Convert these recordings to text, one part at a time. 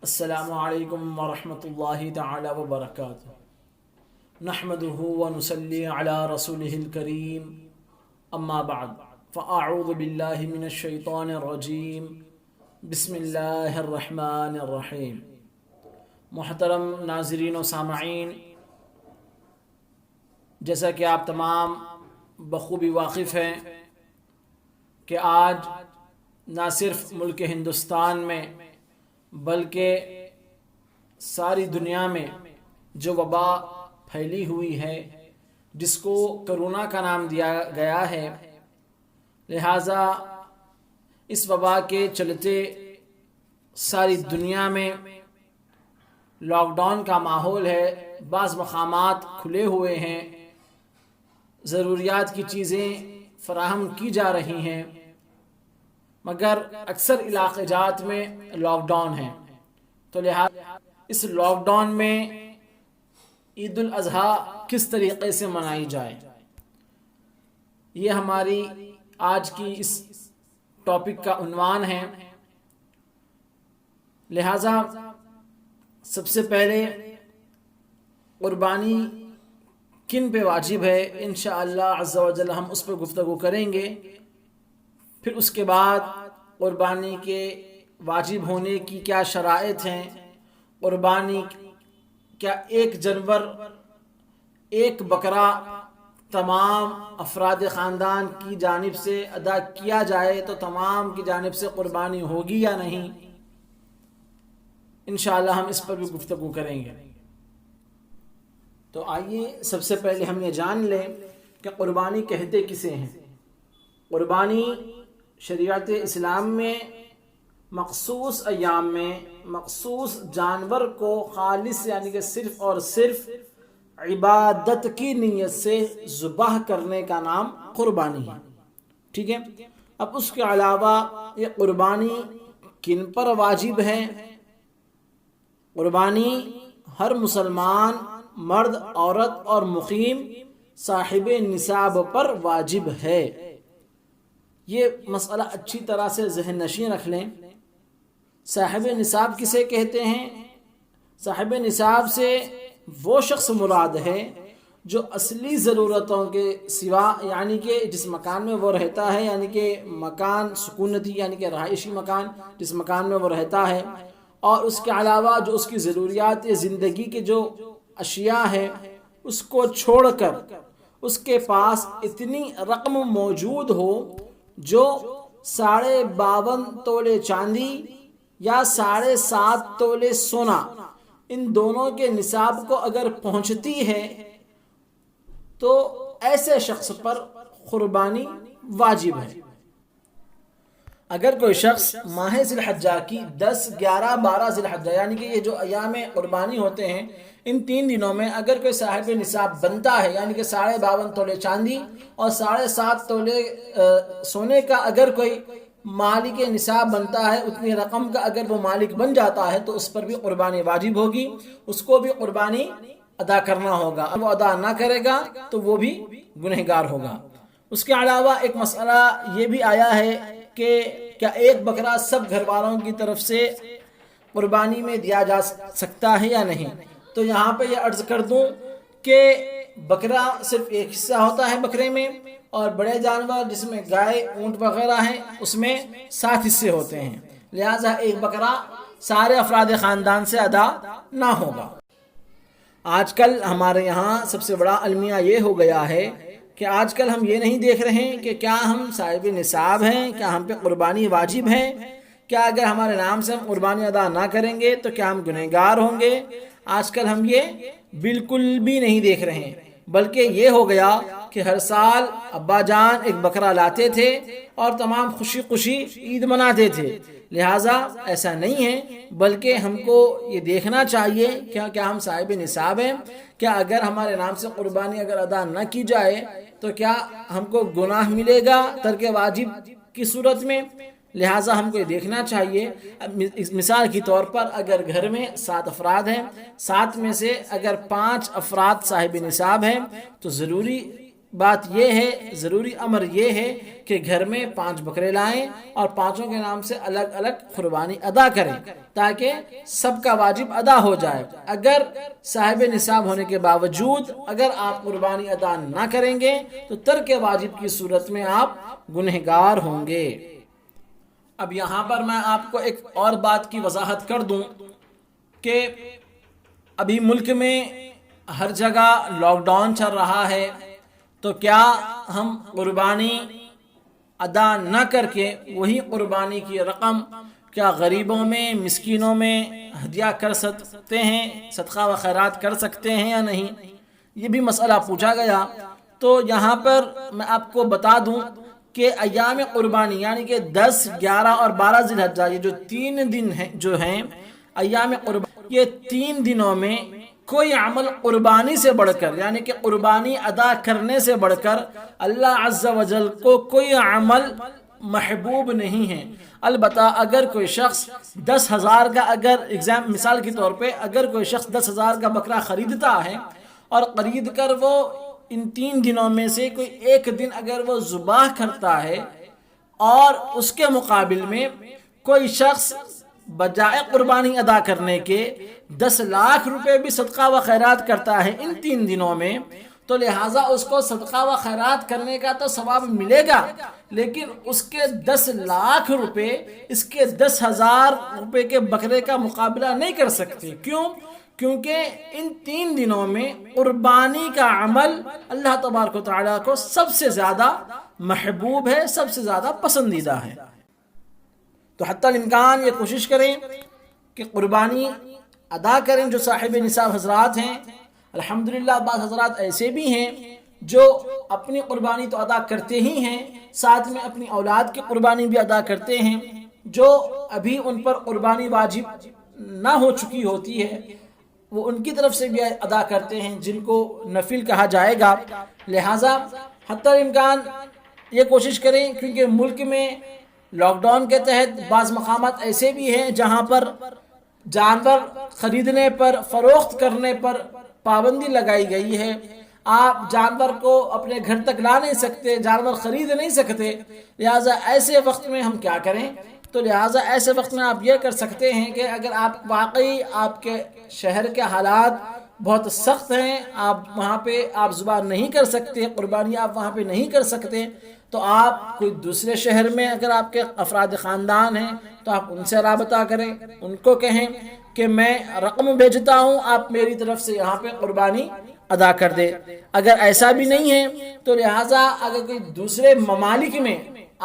السلام علیکم ورحمۃ اللہ تعالی وبرکاتہ نحمده ونصلی علی رسوله الکریم اما بعد فاعوذ باللہ من الشیطان الرجیم بسم اللہ الرحمن الرحیم۔ محترم ناظرین و سامعین، جیسا کہ آپ تمام بخوبی واقف ہیں کہ آج نہ صرف ملک ہندوستان میں بلکہ ساری دنیا میں جو وبا پھیلی ہوئی ہے، جس کو کرونا کا نام دیا گیا ہے، لہٰذا اس وبا کے چلتے ساری دنیا میں لاک ڈاؤن کا ماحول ہے۔ بعض مقامات کھلے ہوئے ہیں، ضروریات کی چیزیں فراہم کی جا رہی ہیں، مگر اکثر علاقے جات میں لاک ڈاؤن ہے۔ تو لہٰذا اس لاک ڈاؤن میں عید الاضحیٰ کس طریقے سے منائی جائے، یہ ہماری آج کی اس ٹاپک کا عنوان ہے۔ لہٰذا سب سے پہلے قربانی کن پہ واجب ہے، انشاءاللہ عز و جل ہم اس پہ گفتگو کریں گے۔ پھر اس کے بعد قربانی کے واجب ہونے کی کیا شرائط ہیں، قربانی کیا ایک جانور ایک بکرا تمام افراد خاندان کی جانب سے ادا کیا جائے تو تمام کی جانب سے قربانی ہوگی یا نہیں، انشاءاللہ ہم اس پر بھی گفتگو کریں گے۔ تو آئیے سب سے پہلے ہم یہ جان لیں کہ قربانی کہتے کسے ہیں۔ قربانی شریعت اسلام میں مخصوص ایام میں مخصوص جانور کو خالص یعنی کہ صرف اور صرف عبادت کی نیت سے ذبح کرنے کا نام قربانی ہے، ٹھیک ہے۔ اب اس کے علاوہ یہ قربانی کن پر واجب ہے؟ قربانی ہر مسلمان مرد، عورت اور مقیم صاحب نصاب پر واجب ہے۔ یہ مسئلہ اچھی طرح سے ذہن نشین رکھ لیں۔ صاحب نصاب کسے کہتے ہیں؟ صاحب نصاب سے وہ شخص مراد ہے جو اصلی ضرورتوں کے سوا، یعنی کہ جس مکان میں وہ رہتا ہے، یعنی کہ مکان سکونتی یعنی کہ رہائشی مکان جس مکان میں وہ رہتا ہے، اور اس کے علاوہ جو اس کی ضروریات زندگی کے جو اشیاء ہیں اس کو چھوڑ کر اس کے پاس اتنی رقم موجود ہو جو 52.5 تولے چاندی یا 7.5 تولے سونا، ان دونوں کے نصاب کو اگر پہنچتی ہے تو ایسے شخص پر قربانی واجب ہے۔ اگر کوئی شخص ماہ ذی الحجہ کی 10، 11، 12 ذی الحجہ یعنی کہ یہ جو ایام قربانی ہوتے ہیں، ان 3 دنوں میں اگر کوئی صاحب نصاب بنتا ہے، یعنی کہ 52.5 تولے چاندی اور 7.5 تولے سونے کا اگر کوئی مالک نصاب بنتا ہے، اتنی رقم کا اگر وہ مالک بن جاتا ہے تو اس پر بھی قربانی واجب ہوگی، اس کو بھی قربانی ادا کرنا ہوگا۔ وہ ادا نہ کرے گا تو وہ بھی گنہگار ہوگا۔ اس کے علاوہ ایک مسئلہ یہ بھی آیا ہے کہ کیا ایک بکرا سب گھر والوں کی طرف سے قربانی میں دیا جا سکتا ہے یا نہیں؟ تو یہاں پہ یہ عرض کر دوں کہ بکرا صرف ایک حصہ ہوتا ہے بکرے میں، اور بڑے جانور جس میں گائے، اونٹ وغیرہ ہیں اس میں 7 حصے ہوتے ہیں، لہٰذا ایک بکرا سارے افراد خاندان سے ادا نہ ہوگا۔ آج کل ہمارے یہاں سب سے بڑا المیہ یہ ہو گیا ہے کہ آج کل ہم یہ نہیں دیکھ رہے ہیں کہ کیا ہم صاحب نصاب ہیں، کیا ہم پہ قربانی واجب ہے، کیا اگر ہمارے نام سے ہم قربانی ادا نہ کریں گے تو کیا ہم گنہگار ہوں گے۔ آج کل ہم یہ بالکل بھی نہیں دیکھ رہے ہیں، بلکہ یہ ہو گیا کہ ہر سال ابا جان ایک بکرا لاتے تھے اور تمام خوشی خوشی عید مناتے تھے۔ لہٰذا ایسا نہیں ہے، بلکہ ہم کو یہ دیکھنا چاہیے کہ کیا ہم صاحب نصاب ہیں، کیا اگر ہمارے نام سے قربانی اگر ادا نہ کی جائے تو کیا ہم کو گناہ ملے گا ترک واجب کی صورت میں۔ لہٰذا ہم کو یہ دیکھنا چاہیے۔ مثال کے طور پر اگر گھر میں 7 افراد ہیں، 7 میں سے اگر 5 افراد صاحب نصاب ہیں تو ضروری بات یہ ہے، ضروری امر یہ ہے کہ گھر میں 5 بکرے لائیں اور 5 کے نام سے الگ الگ قربانی ادا کریں تاکہ سب کا واجب ادا ہو جائے۔ اگر صاحب نصاب ہونے کے باوجود اگر آپ قربانی ادا نہ کریں گے تو ترک واجب کی صورت میں آپ گنہگار ہوں گے۔ اب یہاں پر میں آپ کو ایک اور بات کی وضاحت کر دوں کہ ابھی ملک میں ہر جگہ لاک ڈاؤن چل رہا ہے، تو کیا ہم قربانی ادا نہ کر کے وہی قربانی کی رقم کیا غریبوں میں، مسکینوں میں ہدیہ کر سکتے ہیں، صدقہ و خیرات کر سکتے ہیں یا نہیں؟ یہ بھی مسئلہ پوچھا گیا۔ تو یہاں پر میں آپ کو بتا دوں کہ ایام قربانی یعنی کہ 10، 11 اور 12 ذی الحجہ، یہ جو 3 دن ہیں جو ہیں ایام قربانی، یہ 3 دنوں میں کوئی عمل قربانی سے بڑھ کر یعنی کہ قربانی ادا کرنے سے بڑھ کر اللہ عز و جل کو کوئی عمل محبوب نہیں ہے۔ البتہ اگر کوئی شخص 10,000 کا مثال کے طور پہ اگر کوئی شخص 10,000 کا بکرا خریدتا ہے اور خرید کر وہ ان 3 دنوں میں سے کوئی ایک دن اگر وہ ذبح کرتا ہے اور اس کے مقابل میں کوئی شخص بجائے قربانی ادا کرنے کے 10 لاکھ روپے بھی صدقہ و خیرات کرتا ہے ان 3 دنوں میں، تو لہٰذا اس کو صدقہ و خیرات کرنے کا تو ثواب ملے گا، لیکن اس کے 10 لاکھ روپے اس کے 10,000 روپے کے بکرے کا مقابلہ نہیں کر سکتے۔ کیوں؟ کیونکہ ان 3 دنوں میں قربانی کا عمل اللہ تبارک و تعالیٰ کو سب سے زیادہ محبوب ہے، سب سے زیادہ پسندیدہ ہے۔ تو حتی الامکان یہ کوشش کریں کہ قربانی ادا کریں جو صاحب نصاب حضرات ہیں۔ الحمدللہ بعض حضرات ایسے بھی ہیں جو اپنی قربانی تو ادا کرتے ہی ہیں، ساتھ میں اپنی اولاد کی قربانی بھی ادا کرتے ہیں، جو ابھی ان پر قربانی واجب نہ ہو چکی ہوتی ہے وہ ان کی طرف سے بھی ادا کرتے ہیں جن کو نفل کہا جائے گا۔ لہٰذا حتی الامکان یہ کوشش کریں، کیونکہ ملک میں لاک ڈاؤن کے تحت بعض مقامات ایسے بھی ہیں جہاں پر جانور خریدنے پر، فروخت کرنے پر پابندی لگائی گئی ہے۔ آپ جانور کو اپنے گھر تک لا نہیں سکتے، جانور خرید نہیں سکتے، لہٰذا ایسے وقت میں ہم کیا کریں؟ تو لہٰذا ایسے وقت میں آپ یہ کر سکتے ہیں کہ اگر آپ واقعی آپ کے شہر کے حالات بہت سخت ہیں، آپ وہاں پہ آپ ذبح نہیں کر سکتے، قربانی آپ وہاں پہ نہیں کر سکتے، تو آپ کوئی دوسرے شہر میں اگر آپ کے افراد خاندان ہیں تو آپ ان سے رابطہ کریں، ان کو کہیں کہ میں رقم بھیجتا ہوں، آپ میری طرف سے یہاں پہ قربانی ادا کر دے۔ اگر ایسا بھی نہیں ہے تو لہٰذا اگر کوئی دوسرے ممالک میں،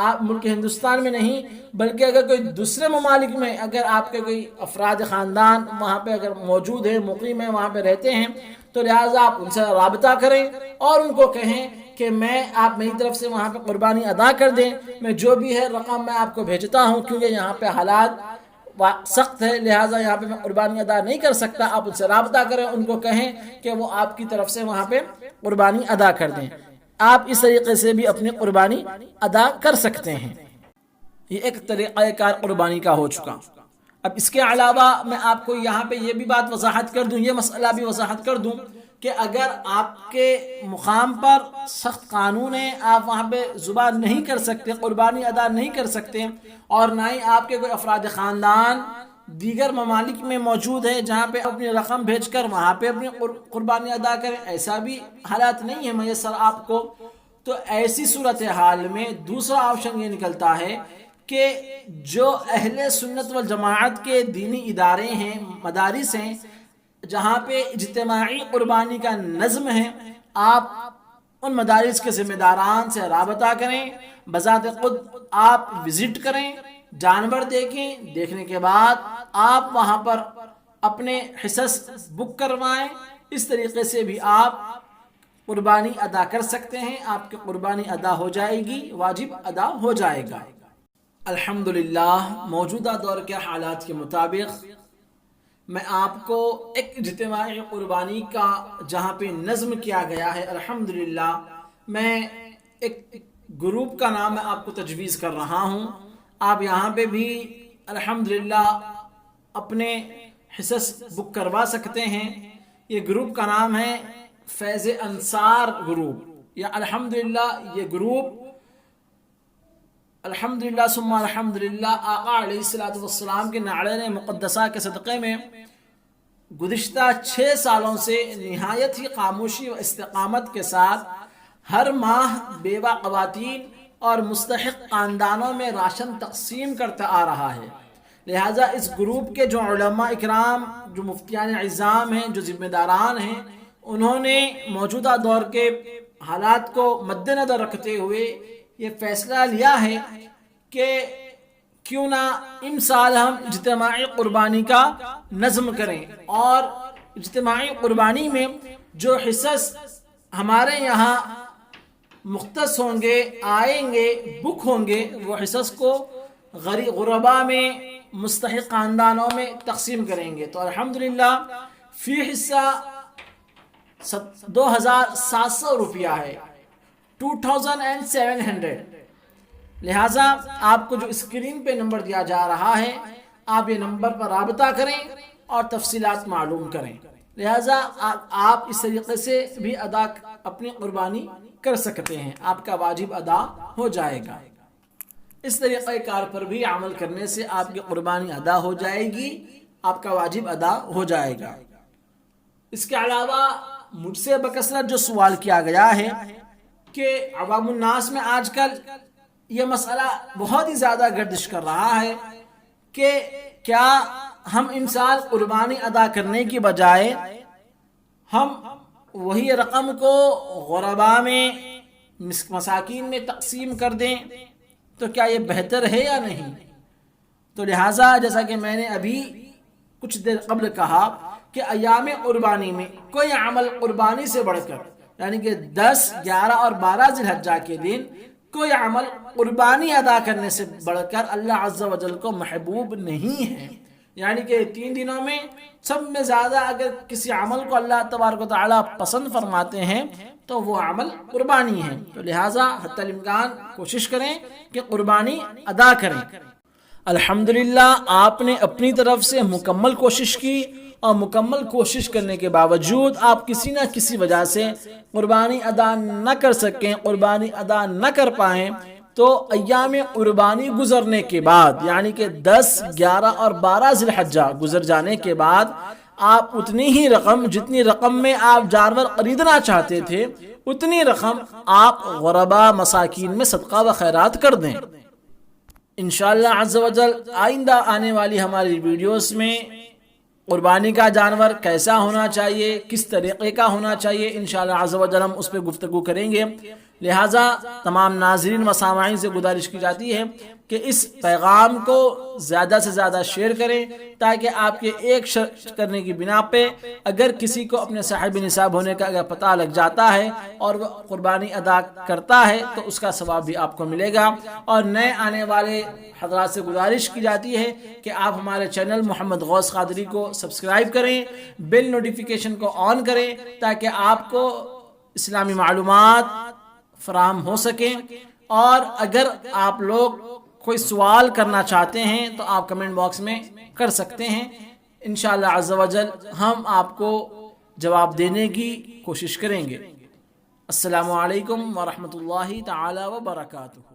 آپ ملک ہندوستان میں نہیں بلکہ اگر کوئی دوسرے ممالک میں اگر آپ کے کوئی افراد خاندان وہاں پہ اگر موجود ہے، مقیم ہیں، وہاں پہ رہتے ہیں، تو لہٰذا آپ ان سے رابطہ کریں اور ان کو کہیں کہ آپ میری طرف سے وہاں پہ قربانی ادا کر دیں، میں جو بھی ہے رقم میں آپ کو بھیجتا ہوں، کیونکہ یہاں پہ حالات سخت ہے لہٰذا یہاں پہ میں قربانی ادا نہیں کر سکتا۔ آپ ان سے رابطہ کریں، ان کو کہیں کہ وہ آپ کی طرف سے وہاں پہ قربانی ادا کر دیں۔ آپ اس طریقے سے بھی اپنی قربانی ادا کر سکتے ہیں۔ یہ ایک طریقہ کار قربانی کا ہو چکا۔ اب اس کے علاوہ میں آپ کو یہاں پہ یہ بھی بات وضاحت کر دوں، یہ مسئلہ بھی وضاحت کر دوں کہ اگر آپ کے مقام پر سخت قانون ہے، آپ وہاں پہ ذبح نہیں کر سکتے، قربانی ادا نہیں کر سکتے، اور نہ ہی آپ کے کوئی افراد خاندان دیگر ممالک میں موجود ہے جہاں پہ اپنی رقم بھیج کر وہاں پہ اپنی قربانی ادا کریں، ایسا بھی حالات نہیں ہے میسر آپ کو، تو ایسی صورتحال میں دوسرا آپشن یہ نکلتا ہے کہ جو اہل سنت والجماعت کے دینی ادارے ہیں، مدارس ہیں، جہاں پہ اجتماعی قربانی کا نظم ہے، آپ ان مدارس کے ذمہ داران سے رابطہ کریں، بذات خود آپ وزٹ کریں، جانور دیکھیں، دیکھنے کے بعد آپ وہاں پر اپنے حصص بک کروائیں، اس طریقے سے بھی آپ قربانی ادا کر سکتے ہیں، آپ کی قربانی ادا ہو جائے گی، واجب ادا ہو جائے گا۔ الحمدللہ موجودہ دور کے حالات کے مطابق میں آپ کو ایک اجتماعی قربانی کا جہاں پہ نظم کیا گیا ہے، الحمدللہ میں ایک گروپ کا نام میں آپ کو تجویز کر رہا ہوں، آپ یہاں پہ بھی الحمدللہ اپنے حصص بک کروا سکتے ہیں۔ یہ گروپ کا نام ہے فیض انصار گروپ۔ یا الحمدللہ یہ گروپ الحمدللہ ثم الحمدللہ آقا علیہ الصلوۃ والسلام کے نعرین مقدسہ کے صدقے میں گزشتہ 6 سالوں سے نہایت ہی خاموشی و استقامت کے ساتھ ہر ماہ بیوہ خواتین اور مستحق خاندانوں میں راشن تقسیم کرتا آ رہا ہے۔ لہٰذا اس گروپ کے جو علماء اکرام، جو مفتیان عظام ہیں، جو ذمہ داران ہیں، انہوں نے موجودہ دور کے حالات کو مد نظر رکھتے ہوئے یہ فیصلہ لیا ہے کہ کیوں نہ ان سال ہم اجتماعی قربانی کا نظم کریں، اور اجتماعی قربانی میں جو حصص ہمارے یہاں مختص ہوں گے، آئیں گے، بک ہوں گے، وہ حصص کو غربا میں، مستحق خاندانوں میں تقسیم کریں گے۔ تو الحمدللہ فی حصہ 2700 روپیہ ہے، 2700۔ لہٰذا آپ کو جو اسکرین پہ نمبر دیا جا رہا ہے، آپ یہ نمبر پر رابطہ کریں اور تفصیلات معلوم کریں۔ لہٰذا آپ اس طریقے سے بھی اپنی قربانی کر سکتے ہیں، آپ کا واجب ادا ہو جائے گا۔ اس طریقہ کار پر بھی عمل کرنے سے آپ کی قربانی ادا ہو جائے گی، آپ کا واجب ادا ہو جائے گا۔ اس کے علاوہ مجھ سے بکثرت جو سوال کیا گیا ہے کہ عوام الناس میں آج کل یہ مسئلہ بہت ہی زیادہ گردش کر رہا ہے کہ کیا ہم امسال قربانی ادا کرنے کی بجائے ہم وہی رقم کو غربا میں، مساکین میں تقسیم کر دیں، تو کیا یہ بہتر ہے یا نہیں؟ تو لہٰذا جیسا کہ میں نے ابھی کچھ دیر قبل کہا کہ ایام قربانی میں کوئی عمل قربانی سے بڑھ کر، یعنی کہ 10، 11 اور 12 ذی الحجہ کے دن کوئی عمل قربانی ادا کرنے سے بڑھ کر اللہ عز و جل کو محبوب نہیں ہے۔ یعنی کہ 3 دنوں میں سب میں زیادہ اگر کسی عمل کو اللہ تبارک و تعالیٰ پسند فرماتے ہیں تو وہ عمل قربانی ہے۔ تو لہٰذا حتی الامکان کوشش کریں کہ قربانی ادا کریں۔ الحمدللہ آپ نے اپنی طرف سے مکمل کوشش کی، اور مکمل کوشش کرنے کے باوجود آپ کسی نہ کسی وجہ سے قربانی ادا نہ کر سکیں، قربانی ادا نہ کر پائیں، تو ایام قربانی گزرنے کے بعد، یعنی کہ 10، 11 اور 12 ذی الحجہ گزر جانے کے بعد، آپ اتنی ہی رقم، جتنی رقم میں آپ جانور خریدنا چاہتے تھے، اتنی رقم آپ غربا، مساکین میں صدقہ و خیرات کر دیں۔ انشاءاللہ عز و جل آئندہ آنے والی ہماری ویڈیوز میں قربانی کا جانور کیسا ہونا چاہیے، کس طریقے کا ہونا چاہیے، انشاءاللہ عز و جل ہم اس پہ گفتگو کریں گے۔ لہٰذا تمام ناظرین و سامعین سے گزارش کی جاتی ہے کہ اس پیغام کو زیادہ سے زیادہ شیئر کریں، تاکہ آپ کے ایک شیئر کرنے کی بنا پہ اگر کسی کو اپنے صاحب نصاب ہونے کا اگر پتہ لگ جاتا ہے اور وہ قربانی ادا کرتا ہے تو اس کا ثواب بھی آپ کو ملے گا۔ اور نئے آنے والے حضرات سے گزارش کی جاتی ہے کہ آپ ہمارے چینل محمد غوث قادری کو سبسکرائب کریں، بیل نوٹیفیکیشن کو آن کریں، تاکہ آپ کو اسلامی معلومات فراہم ہو سکیں۔ اور اگر آپ لوگ کوئی سوال کرنا چاہتے ہیں تو آپ کمنٹ باکس میں کر سکتے ہیں، انشاءاللہ عز و جل ہم آپ کو جواب دینے کی کوشش کریں گے۔ السلام علیکم ورحمۃ اللہ تعالی وبرکاتہ۔